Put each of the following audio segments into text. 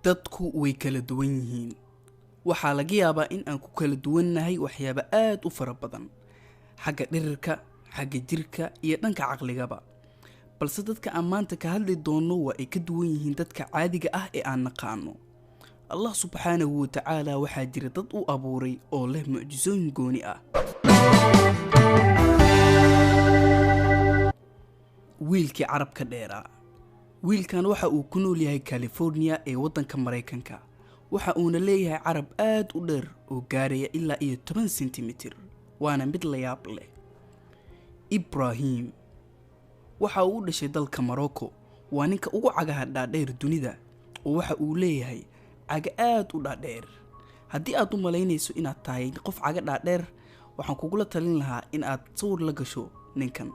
dadku way kala duwan yihiin. Waxaa laga yaabaa in aan ku kala duwannahay waxyaabo aad u fara badan, xagga dhirirka, xagga jirka iyo dhanka caqligaba. Balse dadka aan maanta ka hadli doono waa ay ka duwan yihiin dadka caadiga ah ee aan naqaano. Allah subxaanahu wa tacaala waxaa jira dad u abuuray oo leh mucjisooyin gooni ah. wiilkii carabka dheeraa. wiilkan waxa uu ku nool yahay California ee waddanka Mareykanka. waxa uuna leeyahay carab aad u dheer oo gaaraya ilaa 10 sentimitir, waana mid la yaab leh. Ibrahim waxa uu u dhashay dalka Morocco, waa ninka ugu cagaha dhaadheer dunida oo waxa uu leeyahay caga aad u dhaadheer. haddii aad u malaynayso inaad tahay qof caga dhaadheer, waxaan kugula talin lahaa in aad sawir la gasho ninkan.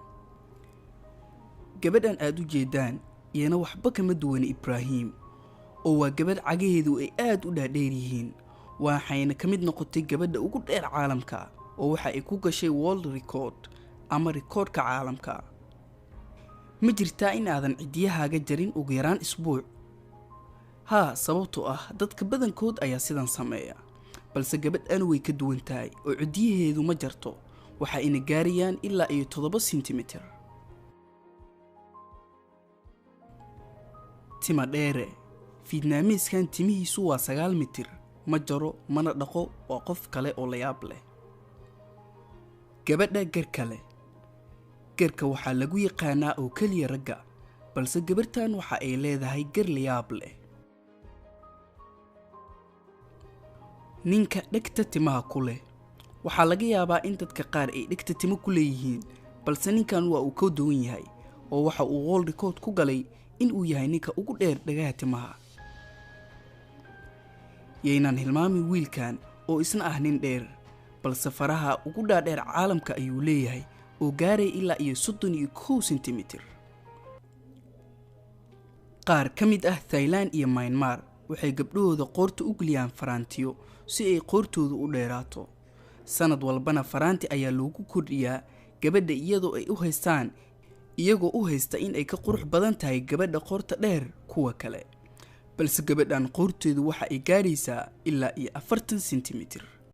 gabadhan aad u jeedaan iyana waxba kama duwana Ibrahim, oo waa gabadh cagaheedu ay aad u dhaadheer yihiin, waxayna ka mid noqotay gabadha ugu dheer caalamka oo waxa ay ku gashay world record ama rikoodhka caalamka. ma jirtaa in aadan cidiyahaaga jarin ugu yaraan isbuuc? haa, sababtoo ah dadka badankood ayaa sidan sameeya, balse gabadhan way ka duwan tahay oo cidiyaheedu ma jarto, waxa ayna gaarayaan ilaa 7 sentimitir. tima dheere. Vietnamese-kan timihiisu waa 9 mitir, ma jaro mana dhaqo, waa qof kale oo la yaab leh. gabadha garka leh. garka waxaa lagu yaqaanaa oo keliya ragga, balse gabartan waxa ay leedahay gar la yaab leh. ninka dhegta timaha ku leh. waxaa laga yaabaa in dadka qaar ay dhegta timo ku leeyihiin, balse ninkan waa uu ka duwan yahay oo waxa uu world record ku galay in uu yahay ninka ugu dheer dhagaha timaha. yaynaan hilmaamin wiilkan oo isna ah nin dheer, balse faraha ugu dhaadheer caalamka ayuu leeyahay oo gaaray ilaa 31 sentimitir. qaar ka mid ah Thailand iyo Myanmar waxay gabdhahooda qoorta u geliyaan faraantiyo si ay qoortooda u dheeraato. sanad walbana faraanti ayaa loogu kordhiyaa gabadha iyagoo u haysta in ay ka qurux badan tahay gabadha qoorta dheer kuwa kale, balse gabadhan qoorteedu waxa ay gaaraysaa ilaa 40 sentimitir.